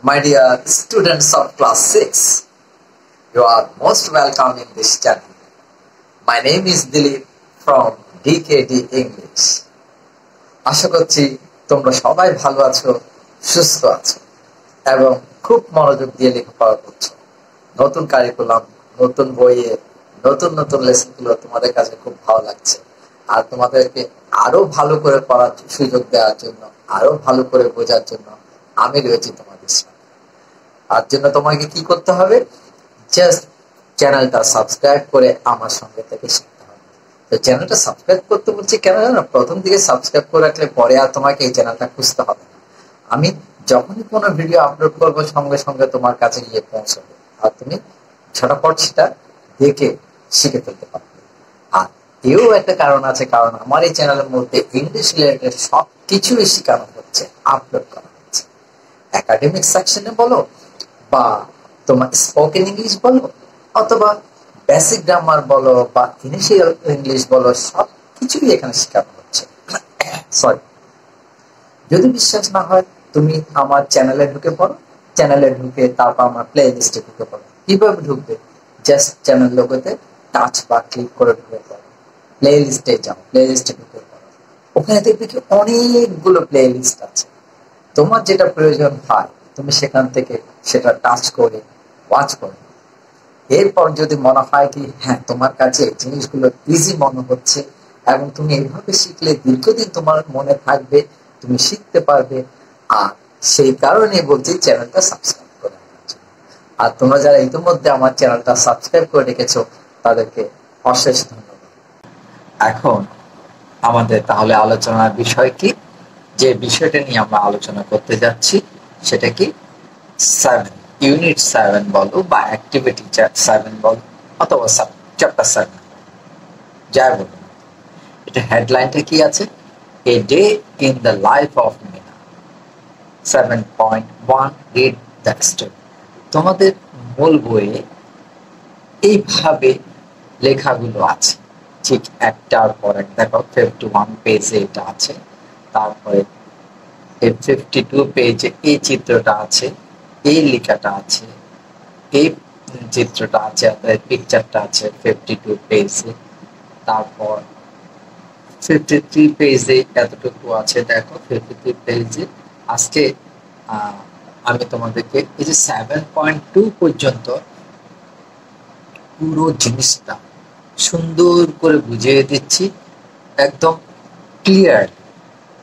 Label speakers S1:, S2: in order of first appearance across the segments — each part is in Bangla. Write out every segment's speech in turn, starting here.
S1: My dear students of class 6, you are most welcome in this channel. My name is Dilip from DKD English. আশা করছি তোমরা সবাই ভালো আছো, সুস্থ আছো এবং খুব মনোযোগ দিয়ে লেখাপড়া করছো। নতুন কারিকুলাম, নতুন বইয়ে নতুন নতুন লেসনগুলো তোমাদের কাছে খুব ভালো লাগছে। আর তোমাদেরকে আরো ভালো করে পড়ার সুযোগ দেওয়ার জন্য, আরো ভালো করে বোঝার জন্য আমি রয়েছি তোমাদের সাথে। আর জন্য তোমাকে কি করতে হবে? জাস্ট চ্যানেলটা সাবস্ক্রাইব করে আমার সঙ্গে থেকে শিখতে হবে। তো চ্যানেলটা সাবস্ক্রাইব করতে বলছি কেন জানো? প্রথম দিকে সাবস্ক্রাইব করে রাখলে পরে আর তোমাকে এই চ্যানেলটা খুঁজতে হবে না। আমি যখনই কোনো ভিডিও আপলোড করবো সঙ্গে সঙ্গে তোমার কাছে গিয়ে পৌঁছবে, আর তুমি ঝটাপট সেটা দেখে শিখে ফেলতে পারবে। আর এও একটা কারণ আছে, কারণ আমার এই চ্যানেলের মধ্যে ইংলিশ রিলেটেড সব কিছুই শেখানো হচ্ছে, আপলোড করা হচ্ছে। একাডেমিক সেকশনে বলো বা তোমার স্পোকেন ইংলিশ বলো অথবা বেসিক গ্রামার বলো বা ইনিশিয়াল ইংলিশ বলো, সব কিছুই এখানে শেখানো হচ্ছে। সরি, যদি বিশ্বাস না হয় তুমি আমার চ্যানেলে ঢুকে পড়ো, চ্যানেলে ঢুকে তারপর আমার প্লে লিস্টে ঢুকে পড়ো। কিভাবে ঢুকবে? জাস্ট চ্যানেল লোগোতে টাচ বা ক্লিক করে ঢুকে পড়ো, প্লে লিস্টে যাও, প্লে লিস্টে ঢুকে পড়ো। ওখানে দেখবে কি অনেকগুলো প্লে লিস্ট আছে। তোমার যেটা প্রয়োজন হয় তুমি সেখান থেকে সেটা টাচ করে ওয়াচ করো। এরপর যদি মনে হয় কি হ্যাঁ তোমার কাছে জিনিসগুলো ইজি মনে হচ্ছে এবং তুমি এইভাবে শিখলে দীর্ঘদিন তোমার মনে থাকবে, তুমি শিখতে পারবে, আর সেই কারণে বলছি চ্যানেলটা সাবস্ক্রাইব করে রাখার জন্য। আর তোমরা যারা ইতিমধ্যে আমার চ্যানেলটা সাবস্ক্রাইব করে রেখেছো তাদেরকে অশেষ ধন্যবাদ। এখন আমাদের তাহলে আলোচনার বিষয় কি? যে বিষয়টা নিয়ে আমরা আলোচনা করতে যাচ্ছি সেটা কি? 7 ইউনিট 7 বলো বা অ্যাক্টিভিটি 7 বলো অথবা চ্যাপ্টার 7 যাই বলো, এটা হেডলাইনটা কি আছে? A day in the life of Mina. 7.1 read the story. তোমাদের মূল বইয়ে এইভাবে লেখাগুলো আছে, ঠিক একটার পর এক। দেখো 51 পেজে এটা আছে, তারপরে 52 পেজে এই চিত্রটা আছে, এই লেখাটা আছে, এই চিত্রটা আছে, পিকচারটা আছে 52 পেজে। তারপর 53 পেজে এতটুকু আছে। দেখো 53 পেজে আজকে আমি তোমাদেরকে এই যে 7.2 পর্যন্ত পুরো জিনিসটা সুন্দর করে বুঝিয়ে দিচ্ছি, একদম ক্লিয়ার।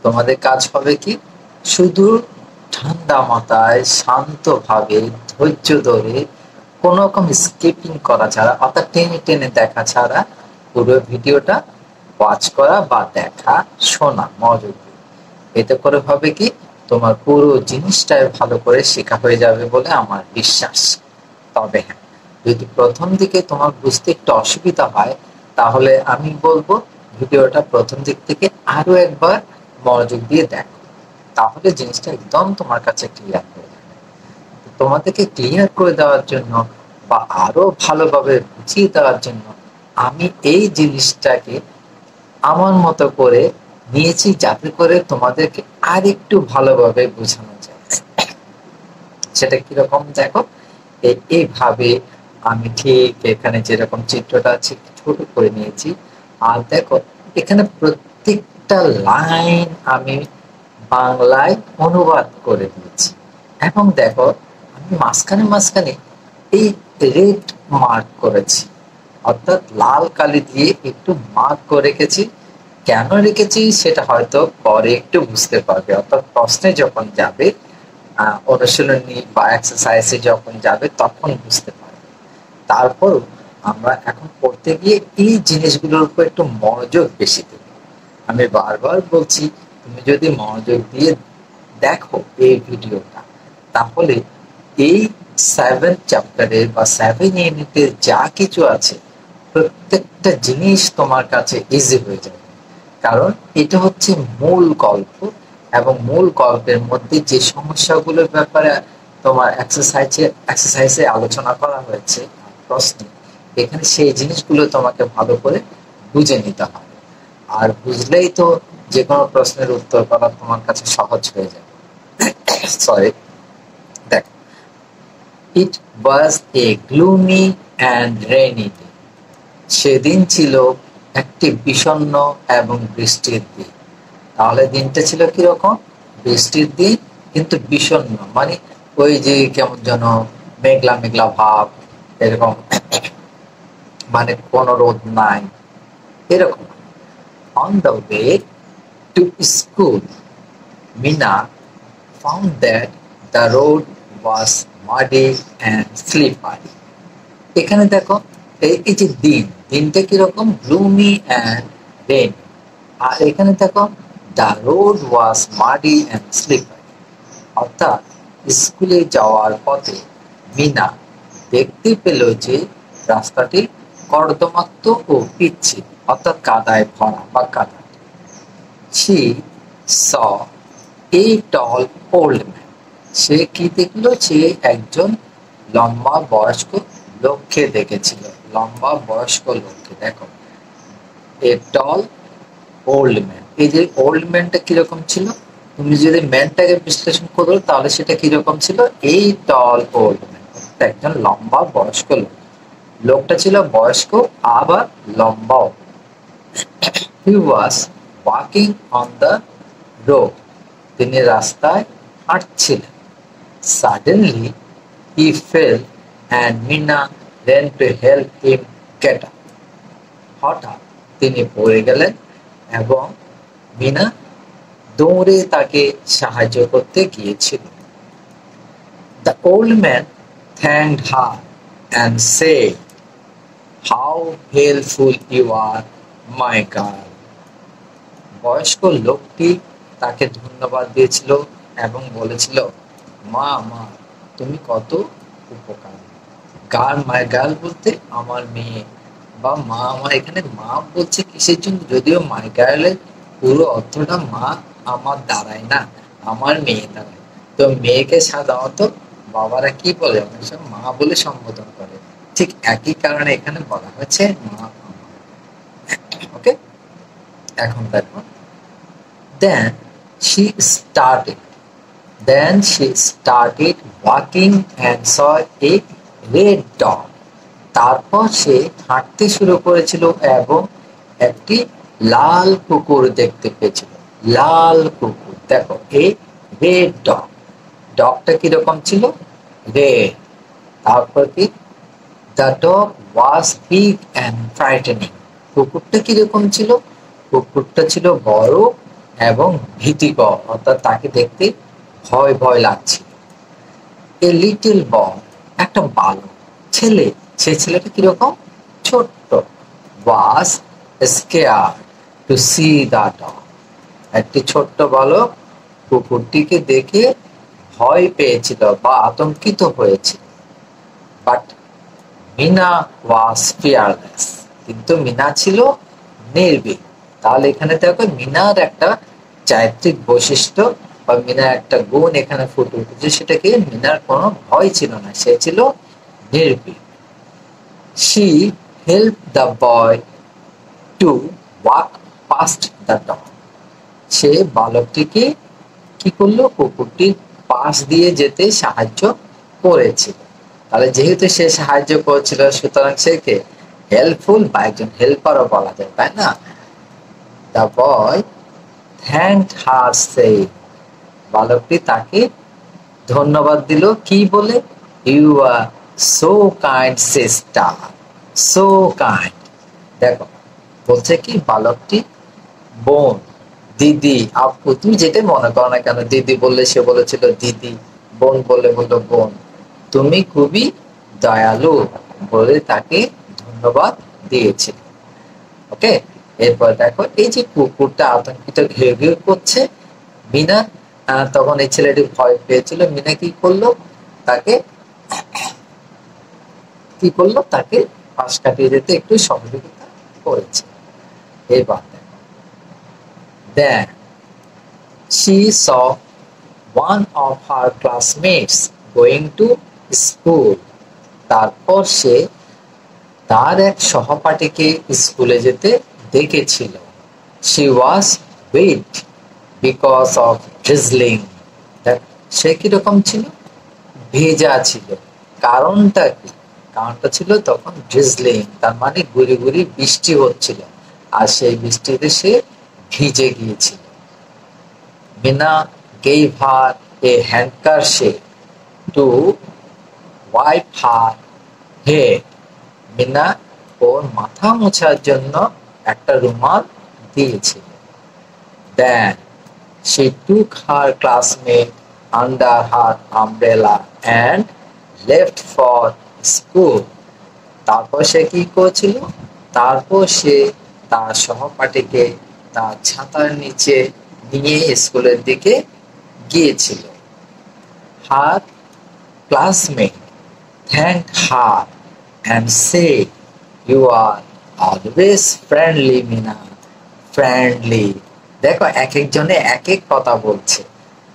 S1: তোমাদের কাজ হবে কি? শুধু ঠান্ডা মাথায় শান্তভাবে ধৈর্য ধরে কোনো রকম স্কিপিং করা ছাড়া, অর্থাৎ টেনে টেনে দেখা ছাড়া পুরো ভিডিওটা ওয়াচ করা বা দেখা, শোনা মনোযোগ দিয়ে। এতে করে হবে কি তোমার পুরো জিনিসটাই ভালো করে শেখা হয়ে যাবে বলে আমার বিশ্বাস। তবে হ্যাঁ, যদি প্রথম দিকে তোমার বুঝতে একটু অসুবিধা হয় তাহলে আমি বলবো ভিডিওটা প্রথম দিক থেকে আরো একবার মনোযোগ দিয়ে দেখো, তাহলে জিনিসটা একদম তোমার কাছে ক্লিয়ার হয়ে যাবে। তোমাদেরকে ক্লিয়ার করে দেওয়ার জন্য বা আরো ভালোভাবে বুঝিয়ে দেওয়ার জন্য আমি এই জিনিসটাকে আমার মতো করে নিয়েছি, যাতে করে তোমাদেরকে আর একটু ভালোভাবে বোঝানো যায়। সেটা কিরকম দেখো, এইভাবে আমি ঠিক এখানে যেরকম চিত্রটা আছে ছোট করে নিয়েছি। আর দেখো এখানে প্রত্যেকটা লাইন আমি বাংলায় অনুবাদ করে দিয়েছি। এবং দেখো আমি মাঝখানে মাঝখানে এই রেড মার্ক করেছি, অর্থাৎ লাল কালি দিয়ে একটু মার্ক করে রেখেছি। কেন রেখেছি সেটা হয়তো পরে একটু বুঝতে পারবে, অর্থাৎ প্রশ্নে যখন যাবে, অনুশীলনী বা এক্সারসাইজে যখন যাবে তখন বুঝতে পারবে। তারপরও আমরা এখন পড়তে গিয়ে এই জিনিসগুলোর উপর একটু মনোযোগ বেশি দেব। আমি বারবার বলছি, তুমি যদি মনোযোগ দিয়ে দেখো এই ভিডিওটা, তাহলে এই 7 চ্যাপ্টারে বা 7 ইউনিটে যা কিছু আছে প্রত্যেকটা জিনিস তোমার কাছে ইজি হয়ে যাবে। কারণ এটা হচ্ছে মূল গল্প, এবং মূল গল্পের মধ্যে যে সমস্যাগুলোর ব্যাপারে তোমার এক্সারসাইজে আলোচনা করা হয়েছে প্রশ্নে, এখানে সেই জিনিসগুলো তোমাকে ভালো করে বুঝে নিতে হবে। আর বুঝলেই তো যে কোনো প্রশ্নের উত্তর করা তোমার কাছে সহজ হয়ে যাবে। সরি, দেখ It was a gloomy and rainy day. সেদিন ছিল একটি বিষণ্ণ এবং বৃষ্টির দিন। তাহলে দিনটা ছিল কিরকম? বৃষ্টির দিন, কিন্তু বিষণ্ণ, মানে ওই যে কেমন যেন মেঘলা মেঘলা ভাব, এরকম, মানে কোনো রোদ নাই, এরকম। On the way to school, Mina found that the road was muddy and slippery. এখানে দেখো এই যে দিনটা কিরকম, গ্লুমি অ্যান্ড রেন। আর এখানে দেখো the road was muddy and slippery, অর্থাৎ স্কুলে যাওয়ার পথে মিনা দেখতে পেল যে রাস্তাটি কর্দমাক্ত ও পিচ্ছিল, অর্থাৎ কাদায় ভরা বা কাদা। She saw a tall old man. সে কি দেখলো? সে একজন লম্বা বয়স্ক লোককে দেখেছিল। লম্বা বয়স্ক লোককে দেখো, এ টল ওল্ড ম্যান। এই যে ওল্ড ম্যানটা কিরকম ছিল, তুমি যদি ম্যানটাকে বিশ্লেষণ করো তাহলে সেটা কিরকম ছিল? এই টল ওল্ড ম্যান, একজন লম্বা বয়স্ক লোক। লোকটা ছিল বয়স্ক আবার লম্বাও। He was walking on the road, তিনি রাস্তায় হাঁটছিলেন। Suddenly he fell and Mina ran to help him get up. হঠাৎ তিনি পড়ে গেলেন এবং মিনা দৌড়ে তাকে সাহায্য করতে গিয়েছিল। The old man thanked her and said, "How helpful you are, my girl." বয়স্ক লোকটি তাকে ধন্যবাদ দিয়েছিল এবং বলেছিল, মা তুমি কত উপকার। গার্ল বলতে আমার মেয়ে, বা মা। আমার এখানে মা বলছে কিসের জন্য? যদিও মাই গার্লের পুরো অর্থটা মা আমার দাঁড়ায় না, আমার মেয়ে দাঁড়ায়। তো মেয়েকে সাধারণত বাবারা কি বলে? অনেক সময় মা বলে সম্বোধন করে। ঠিক একই কারণে এখানে বলা হয়েছে মা। ওকে, এখন দেখো, Then she started walking and saw a red dog. তারপর সে হাঁটতে শুরু করেছিল এবং একটি লাল কুকুর দেখতে পেয়েছিল। লাল কুকুর, দেখো, এই রেড ডগ। ডগটা কিরকম ছিল? রেড। তারপর কি? The dog was big and frightening. কুকুরটা কিরকম ছিল? কুকুরটা ছিল বড় এবং ভীতিকর, অর্থাৎ তাকে দেখতে ভয় ভয় লাগছিল। এ লিটল বয়, একটা বালক ছেলে, সে ছেলেটা কিরকম? ছোট্ট। Was scared to see the dog, একটি ছোট্ট বালক কুকুরটিকে দেখে ভয় পেয়েছিল বা আতঙ্কিত হয়েছিল। বাট মিনা ওয়াজ ফিয়ারলেস, কিন্তু মিনা ছিল নির্ভীক। তাহলে এখানে দেখো মিনার একটা চারিত্রিক বৈশিষ্ট্য বা মিনার একটা গুণ এখানে ফুটে উঠেছে, সেটাকে মিনার কোনো ভয় ছিল না, সে ছিল নির্ভীক। She helped the boy to walk past the dog. সে বালকটিকে কি করলো? কুকুরটির পাশ দিয়ে যেতে সাহায্য করেছিল। তাহলে যেহেতু সে সাহায্য করেছিল, সুতরাং সেকে হেল্পফুল বা একজন হেল্পারও বলা যায়, তাই না? The boy thanked her, saying, বালকটি তাকে ধন্যবাদ দিল কি বলে? You are so kind sister, so kind. দেখো বলছে কি, বালকটি বোন, দিদি, আপু, তুমি যেটা মনে করো না কেন, দিদি বললে সে বলেছিল দিদি, বোন বললে বললো বোন, তুমি খুবই দয়ালু বলে তাকে ধন্যবাদ দিয়েছিল। ওকে, এরপর দেখো এই যে কুকুরটা আতঙ্কিত ঘেউ ঘেউ করছে, মিনা তখন এই ছেলেটি ভয় পেয়েছিল। মিনা কি করলো? তাকে পাশ কাটিয়ে যেতে একটু সহযোগিতা করেছে। এবার দেখো, Then she saw one of her classmates going to school. তারপর সে তার এক সহপাঠীকে স্কুলে যেতে দেখেছিল। She was wet because of drizzling. সে কিরকম ছিল? ভেজা ছিল, কারণটা কি? কারণটা ছিল তখন ড্রিজলিং, তার মানে গুড়ি গুড়ি বৃষ্টি হচ্ছিল, আর সেই বৃষ্টিতে সে ভিজে গিয়েছিল। Mina gave her a handkerchief to wipe her head. Mina ওর মাথা মোছার জন্য একটা রুমাল দিয়েছিল। Then she took her classmate under her umbrella and left for school. তারপর সে কি করেছিল? তারপর সে তার সহপাঠীকে তার ছাতার নিচে নিয়ে স্কুলের দিকে গিয়েছিল। Her classmate thanked her and said, "You are always friendly, Mina." Friendly. দেখো এক একজনে এক এক কথা বলছে,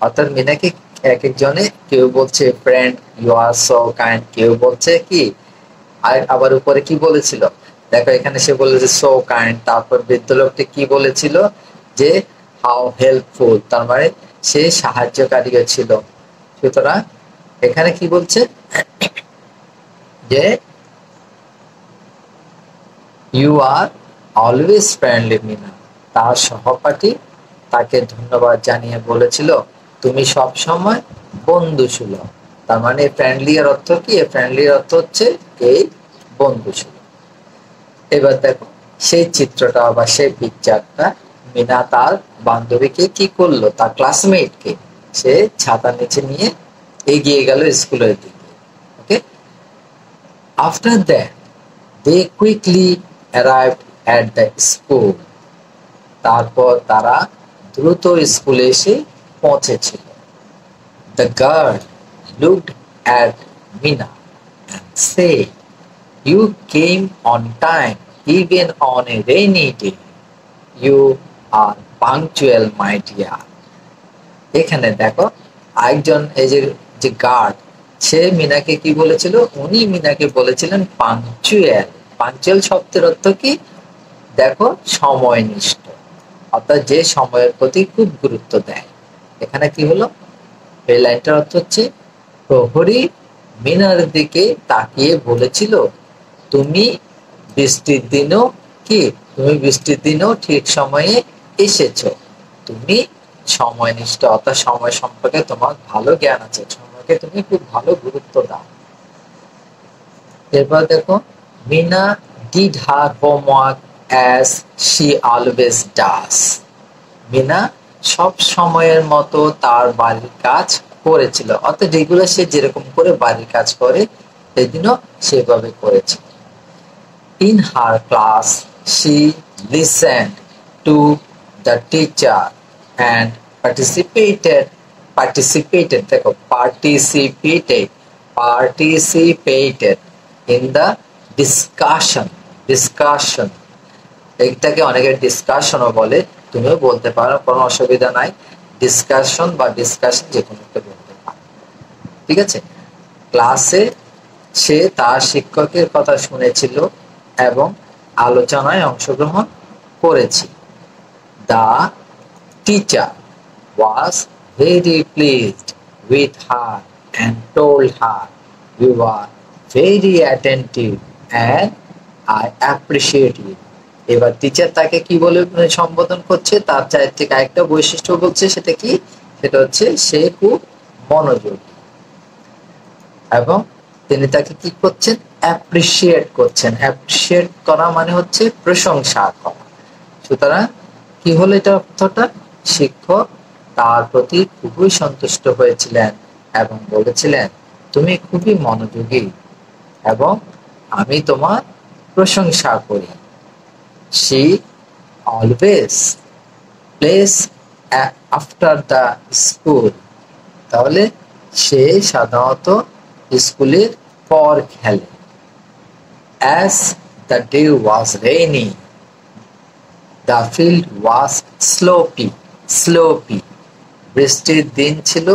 S1: অর্থাৎ মিনাকে এক একজনে কেউ বলছে friend, you are so kind, কেউ বলছে কি, আর আবার উপরে কি বলেছিল দেখো, এখানে সে বলেছে সো কাইন্ড, তারপর বৃদ্ধ লোকটি কি বলেছিল যে হাউ হেল্পফুল, তার মানে সে সাহায্যকারীও ছিল। সুতরাং এখানে কি বলছে যে you are always friendly Mina, তার সহপাঠী তাকে ধন্যবাদ জানিয়ে বলেছিল তুমি সব সময় বন্ধুসুলভ। তার মানে ফ্রেন্ডলি এর অর্থ কি? ফ্রেন্ডলি এর অর্থ হচ্ছে এই বন্ধুসুলভ। এবার দেখো সেই চিত্রটা বা সেই পিকচারটা, মিনা তার বান্ধবীকে কি করলো, তার ক্লাসমেটকে সে ছাতা নিচে নিয়ে এগিয়ে গেল স্কুলের দিকে। Okay, after that they quickly arrived at the school. তারপর তারা দ্রুত স্কুলে এসে পৌঁছেছিল। The girl looked at Mina and said, "You came on time even on a rainy day. You are punctual, my dear." এখানে দেখো একজন এই যে গার্ড, সে মিনাকে কি বলেছিল? উনি মিনাকে বলেছিলেন পাংচুয়াল। পাংচুয়াল শব্দের অর্থ কি? দেখো সময়নিষ্ঠ, অর্থাৎ যে সময়ের প্রতি খুব গুরুত্ব দেয়। এখানে কি হলো? এই লাইনটার অর্থ হচ্ছে প্রহরী মিনার দিকে তাকিয়ে বলেছিল তুমি বৃষ্টির দিনও কি, তুমি বৃষ্টির দিনও ঠিক সময়ে এসেছো, তুমি সময়নিষ্ঠ, অর্থাৎ সময় সম্পর্কে তোমার ভালো জ্ঞান আছে, সময়কে তুমি খুব ভালো গুরুত্ব দাও। এরপর দেখো Mina did her homework as she always does. Mina সব সময়ের মতো তার বাড়ির কাজ করেছিল, অর্থাৎ রেগুলার সে যেরকম করে বাড়ির কাজ করে সেদিনও সেভাবে করেছে। In her class she listened to the teacher and participated in the discussion. এইটাকে অনেকে ডিসকাশনও বলে, তুমিও বলতে পারো, কোনো অসুবিধা নাই। ডিসকাশন বা ডিসকাশন যে কোনো একটা বলতে পারো, ঠিক আছে। ক্লাসে সে তার শিক্ষকের কথা শুনেছিল এবং আলোচনায় অংশগ্রহণ করেছে। The teacher was very pleased with her and told her, "You are very attentive and I appreciate it." এবার টিচার তাকে কি বলে সম্বোধন করছে? তার চায়ের থেকে আরেকটা বৈশিষ্ট্য বলছে, সেটা কি? সেটা হচ্ছে সে খুব মনোযোগী, এবং তিনি তাকে কি করছেন? অ্যাপ্রিসিয়েট করছেন। অ্যাপ্রিসিয়েট করা মানে হচ্ছে প্রশংসা করা। সুতরাং কি হলো এটা অর্থটা? শিক্ষক তার প্রতি খুবই সন্তুষ্ট হয়েছিলেন এবং বলেছিলেন তুমি খুবই মনোযোগী এবং আমি তোমার প্রশংসা করি। She always plays after the school. তাহলে সে সাধারণত স্কুলের পর খেলে। As the day was rainy, the field was sloppy. বৃষ্টির দিন ছিল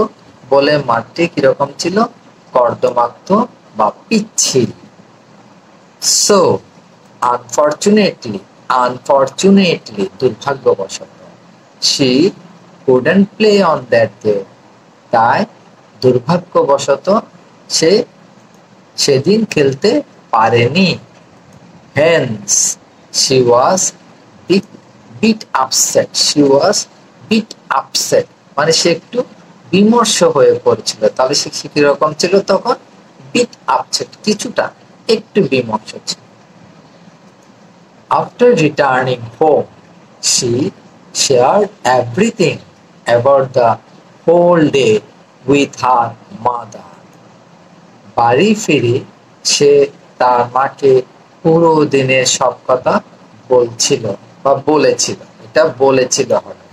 S1: বলে মাঠটি কিরকম ছিল? কর্দমাক্ত বা পিচ্ছিল। So unfortunately, দুর্ভাগ্যবশত, she couldn't play on that day. তাই দুর্ভাগ্যবশত সে সেদিন খেলতে পারেনি। Hence, she was bit, bit upset. She was bit upset. মানে সে একটু বিমর্ষ হয়ে পড়ছিল। তাহলে সে কিরকম ছিল তখন? বিট আপসেট, কিছুটা, একটু বিমর্ষ ছিল। After returning home, she shared everything about the whole day with her mother. বাড়ি ফিরে সে তার মাকে পুরো দিনের সব কথা বলছিল বা বলেছিল। এটা বলেছিল হবে,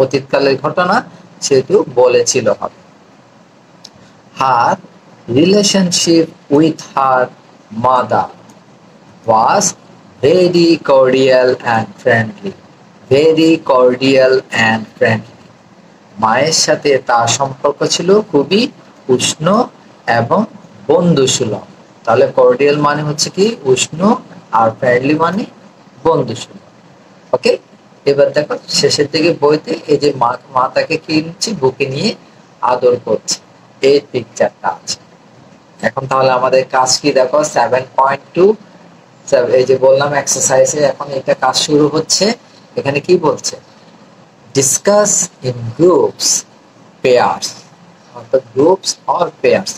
S1: অতীতকালের ঘটনা, সেহেতু বলেছিল হবে। Her relationship with her mother was very cordial and friendly. Very cordial and friendly. মায়ের সাথে তার সম্পর্ক ছিল খুবই উষ্ণ এবং বন্ধুসুলভ। তাহলে কর্ডিয়াল মানে হচ্ছে কি উষ্ণ, আর ফ্রেন্ডলি মানে বন্ধুসুলভ। ওকে, এবার দেখো শেষের দিকে বইতে এই যে মা তাকে কি নিচ্ছে, বুকে নিয়ে আদর করছে, এই পিকচারটা আছে। এখন তাহলে আমাদের কাজ কি দেখো, 7.2, এই যে বললাম এক্সারসাইজে এখন এটা কাজ শুরু হচ্ছে। এখানে কি বলছে? ডিসকাস ইন গ্রুপস, পেয়ার্স, অর্থাৎ groups or pairs,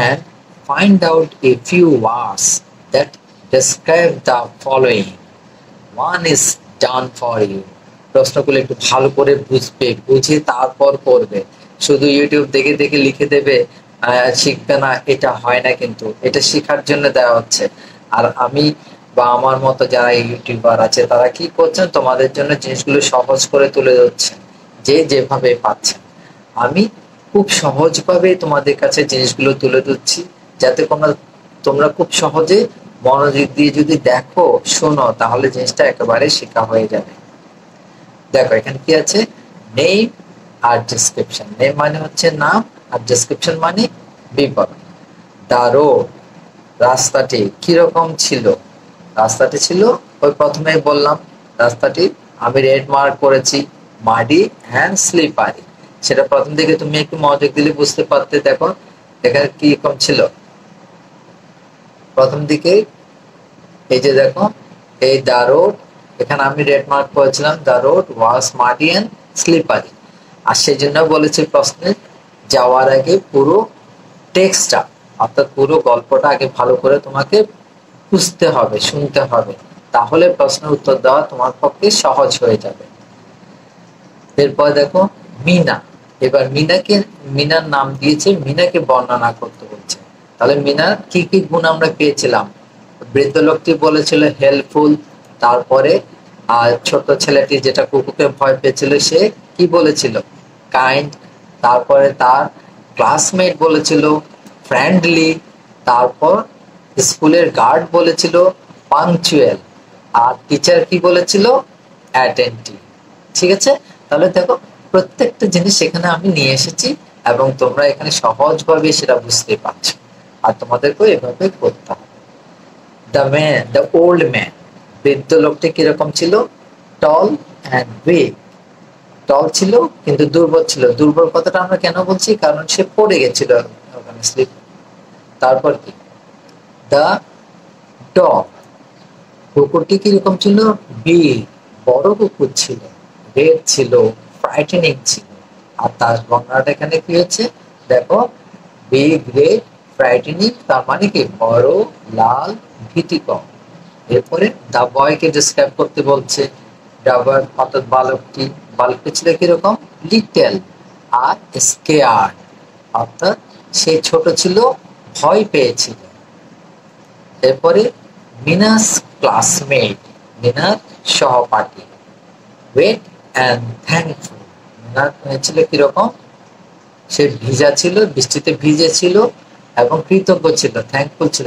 S1: and find out a few words that describe the following. One is done for you. প্রশ্নগুলো একটু ভালো করে বুঝবে, বুঝে তারপর করবে। শুধু ইউটিউব দেখে দেখে লিখে দেবে, শিখবে না, এটা হয় না। কিন্তু এটা শেখার জন্য দেওয়া হচ্ছে। আর আমি বা আমার মতো যারা ইউটিউবার আছে তারা কি করছেন, তোমাদের জন্য জিনিসগুলো সহজ করে তুলে ধরছেন, যে যেভাবে পাচ্ছেন। আমি খুব সহজভাবে তোমাদের কাছে জিনিসগুলো তুলে ধরছি, যাতে তোমরা খুব সহজে মনোযোগ দিয়ে যদি দেখো, শোনো, তাহলে জিনিসটা একেবারে শেখা হয়ে যাবে। দেখো এখানে কি আছে, নেম আর ডেসক্রিপশন। নেম মানে হচ্ছে নাম, আর ডেসক্রিপশন মানে বিবরণ। দ্য রোড, রাস্তাটি কিরকম ছিল? রাস্তাটি ছিল, ওই প্রথমেই বললাম, রাস্তাটি আমি রেড মার্ক করেছি, মাডি অ্যান্ড স্লিপারি। সেটা প্রথম দিকে তুমি একটু মনোযোগ দিলে বুঝতে পারতে। দেখো এখানে কি রকম ছিল প্রথম দিকে, এই যে দেখো, এই দ্য রোড, এখানে আমি রেড মার্ক করেছিলাম, the road was muddy and slippery. আর সেই জন্য বলেছি প্রশ্নে যাওয়ার আগে পুরো টেক্সটটা, অর্থাৎ পুরো গল্পটা আগে ভালো করে তোমাকে বুঝতে হবে, শুনতে হবে, তাহলে প্রশ্নের উত্তর দেওয়া তোমার পক্ষে সহজ হয়ে যাবে। এরপর দেখো মিনা, এবার মিনার নাম দিয়েছে, মিনাকে বর্ণনা করতে বলছে। তাহলে মিনার কি কি গুণ আমরা পেয়েছিলাম? বৃদ্ধ লোকটি বলেছিল হেল্পফুল, তারপরে আর ছোট ছেলেটি যেটা কুকুরকে ভয় পেয়েছিল সে কি বলেছিল? কাইন্ড, তারপরে তার ক্লাসমেট বলেছিল ফ্রেন্ডলি, তারপর স্কুলের গার্ড বলেছিল পাংচুয়াল, আর টিচার কি বলেছিল অ্যাটেন্টিভ। ঠিক আছে, তাহলে দেখো প্রত্যেকটা জিনিস এখানে আমি নিয়ে এসেছি এবং তোমরা এখানে সহজভাবে সেটা বুঝতে পারছো, আর তোমাদেরকে এভাবে করতে হবে। দ্য ওল্ড ম্যান, বৃদ্ধ লোকটি কিরকম ছিল? Tall and weak. টল ছিল কিন্তু দুর্বল ছিল। দুর্বল কথাটা আমরা কেন বলছি? কারণ সে পড়ে গেছিল ওখানে, স্লিপ। তারপর কি? দ্য ডগ, কুকুরটি কিরকম ছিল? বিগ, বড় কুকুর ছিল, রেড ছিল, ফ্রাইটেনিং ছিল। আর তার বর্ণনাটা এখানে কি হচ্ছে দেখো, বিগ, রেড, ফ্রাইটেনিং, তার মানে কি বড়, লাল, ভীতিকর। এরপরে দা বয়কে ডিসক্রাইব করতে বলছে। ডাবার অর্থাৎ বালকটি ছিল কিরকম? লিটল আর স্কেয়ার্ড, অর্থাৎ সে ছোট ছিল, ভয় পেয়েছিল। এরপরে মিনাস ক্লাসমেট, মিনার সহপাঠী। ওয়েট অ্যান্ড থ্যাঙ্কফুল, মিনার ছিল কিরকম? সে ভিজা ছিল, বৃষ্টিতে ভিজে ছিল এবং কৃতজ্ঞ ছিল, থ্যাঙ্কফুল ছিল,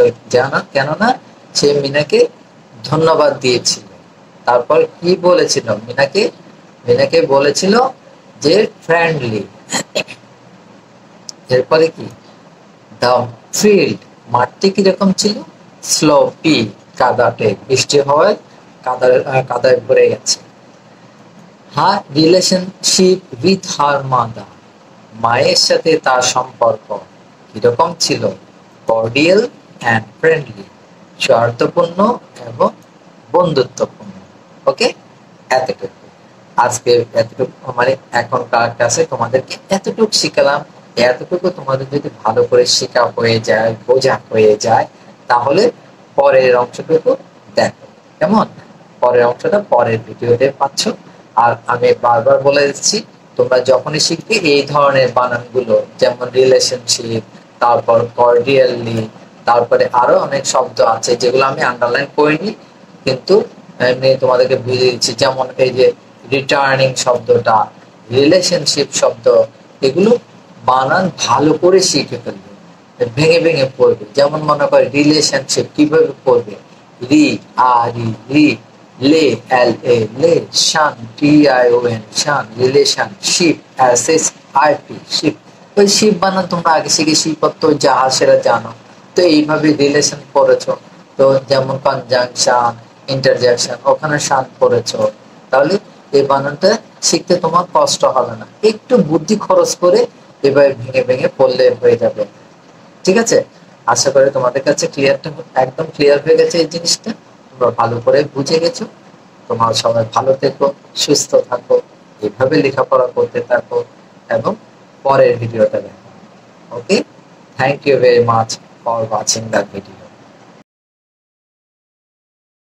S1: কেননা সে মিনাকে ধন্যবাদ দিয়েছিল। তারপর কি বলেছিল? মিনাকে বলেছিল যে ফ্রেন্ডলি। এরপরে কি? দ্য ফিল্ড, মাঠটি কিরকম ছিল? স্লোপি, কাদাটে, বৃষ্টি হওয়ায় কাদায় ভরে গেছে। হার রিলেশনশিপ উইথ হার মাদার, মায়ের সাথে তার সম্পর্ক কিরকম ছিল? কর্ডিয়াল অ্যান্ড ফ্রেন্ডলি, সৌহার্দ্যপূর্ণ এবং বন্ধুত্বপূর্ণ। ওকে, এতটুকু আজকে, এতটুকু মানে এখনকার ক্লাসে তোমাদেরকে এতটুকু শিখালাম। এতটুকু তোমাদের যদি ভালো করে শেখা হয়ে যায়, বোঝা হয়ে যায়, তাহলে পরের অংশটুকু দেখো। কেমন? পরের অংশটা পরের ভিডিওতে পাচ্ছ। আর আমি বারবার বলে দিচ্ছি, তোমরা যখনই শিখবে এই ধরনের বানানগুলো, যেমন রিলেশনশিপ, তারপর কর্ডিয়ালি, তারপরে আরো অনেক শব্দ আছে যেগুলো আমি আন্ডারলাইন করিনি, কিন্তু এমনি তোমাদেরকে বুঝিয়ে দিচ্ছি। যেমন এই যে রিটার্নিং শব্দটা, রিলেশনশিপ শব্দ, এগুলো বানান ভালো করে শিখে ফেলবে, ভেঙে ভেঙে পড়বে। যেমন মনে করে রিলেশনশিপ কিভাবে পড়বে, রি আর রি, লে এল এ লে, শান টি আই ও এন শান, relationship S S I P ship. ওই শিপ বানান তোমরা আগে শিখে শিপত্ব জাহাজ সেটা জানো, তো এইভাবে রিলেশন পড়েছো। তো যেমন কনজাংশন, ইন্টারজেকশন, ওখানে শান পড়েছো, তাহলে এই বানানটা শিখতে তোমার কষ্ট হবে না। একটু বুদ্ধি খরচ করে এভাবে ভেঙে ভেঙে পড়লে হয়ে যাবে। ঠিক আছে, আশা করি তোমাদের কাছে ক্লিয়ারটা একদম ক্লিয়ার হয়ে গেছে। এই জিনিসটা তোমরা ভালো করে বুঝে গেছো। তোমরা সবাই ভালো থেকো, সুস্থ থাকো, এইভাবে লেখাপড়া করতে থাকো এবং পরের ভিডিওটা দেখো। Okay, thank you very much for watching that video.